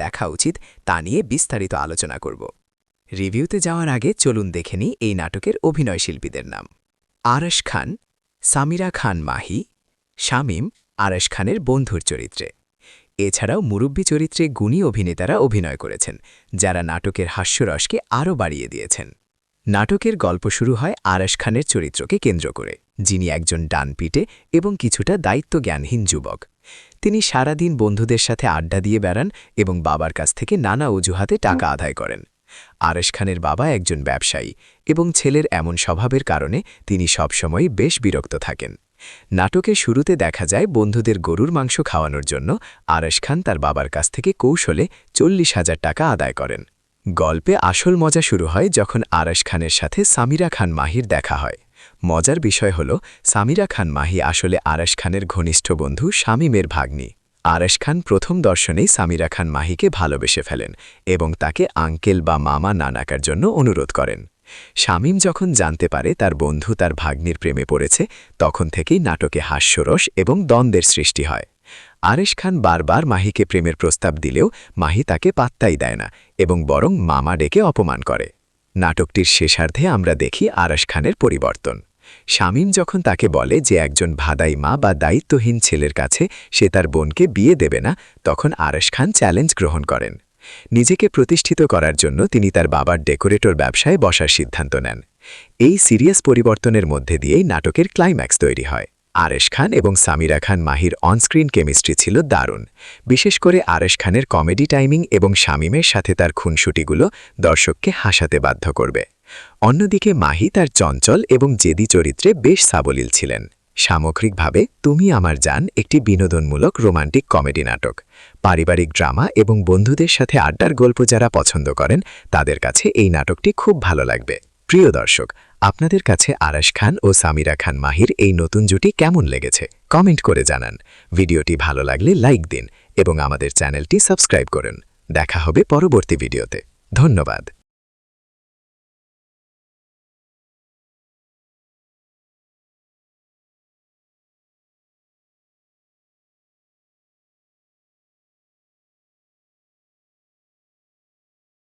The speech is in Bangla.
দেখা উচিত তা নিয়ে বিস্তারিত আলোচনা করব। রিভিউতে যাওয়ার আগে চলুন দেখে নিই এই নাটকের অভিনয়শিল্পীদের নাম। আরশ খান, সামিরা খান মাহি, শামীম আরশ খানের বন্ধুর চরিত্রে। এছাড়াও মুরব্বী চরিত্রে গুণী অভিনেতারা অভিনয় করেছেন, যারা নাটকের হাস্যরসকে আরও বাড়িয়ে দিয়েছেন। নাটকের গল্প শুরু হয় আরশ খানের চরিত্রকে কেন্দ্র করে, যিনি একজন ডানপিটে এবং কিছুটা দায়িত্বজ্ঞানহীন যুবক। তিনি সারাদিন বন্ধুদের সাথে আড্ডা দিয়ে বেড়ান এবং বাবার কাছ থেকে নানা অজুহাতে টাকা আদায় করেন। আরশ খানের বাবা একজন ব্যবসায়ী এবং ছেলের এমন স্বভাবের কারণে তিনি সবসময়ই বেশ বিরক্ত থাকেন। নাটকের শুরুতে দেখা যায় বন্ধুদের গরুর মাংস খাওয়ানোর জন্য আরশ খান তার বাবার কাছ থেকে কৌশলে 40,000 টাকা আদায় করেন। গল্পে আসল মজা শুরু হয় যখন আরশ খানের সাথে সামিরা খান মাহির দেখা হয়। মজার বিষয় হল, সামিরা খান মাহি আসলে আরশ খানের ঘনিষ্ঠ বন্ধু শামীমের ভাগ্নি। আরশ খান প্রথম দর্শনেই সামিরা খান মাহিকে ভালোবেসে ফেলেন এবং তাকে আঙ্কেল বা মামা না ডাকার জন্য অনুরোধ করেন। শামীম যখন জানতে পারে তার বন্ধু তার ভাগ্নির প্রেমে পড়েছে, তখন থেকেই নাটকে হাস্যরস এবং দ্বন্দ্বের সৃষ্টি হয়। আরশ খান বারবার মাহিকে প্রেমের প্রস্তাব দিলেও মাহি তাকে পাত্তাই দেয় না এবং বরং মামা ডেকে অপমান করে। নাটকটির শেষার্ধে আমরা দেখি আরশ খানের পরিবর্তন। শামীম যখন তাকে বলে যে একজন ভাদাই মা বা দায়িত্বহীন ছেলের কাছে সে তার বোনকে বিয়ে দেবে না, তখন আরশ খান চ্যালেঞ্জ গ্রহণ করেন। নিজেকে প্রতিষ্ঠিত করার জন্য তিনি তার বাবার ডেকোরেটর ব্যবসায় বসার সিদ্ধান্ত নেন। এই সিরিয়াস পরিবর্তনের মধ্যে দিয়েই নাটকের ক্লাইম্যাক্স তৈরি হয়। আরশ খান এবং সামিরা খান মাহির অনস্ক্রিন কেমিস্ট্রি ছিল দারুণ। বিশেষ করে আরশ খানের কমেডি টাইমিং এবং শামীমের সাথে তার খুনসুটিগুলো দর্শককে হাসাতে বাধ্য করবে। অন্যদিকে মাহি তার চঞ্চল এবং জেদি চরিত্রে বেশ সাবলীল ছিলেন। সামগ্রিকভাবে তুমি আমার জান একটি বিনোদনমূলক রোমান্টিক কমেডি নাটক। পারিবারিক ড্রামা এবং বন্ধুদের সাথে আড্ডার গল্প যারা পছন্দ করেন, তাদের কাছে এই নাটকটি খুব ভালো লাগবে। প্রিয় দর্শক, আপনাদের কাছে আরশ খান ও সামিরা খান মাহির এই নতুন জুটি কেমন লেগেছে কমেন্ট করে জানান। ভিডিওটি ভালো লাগলে লাইক দিন এবং আমাদের চ্যানেলটি সাবস্ক্রাইব করুন। দেখা হবে পরবর্তী ভিডিওতে। ধন্যবাদ।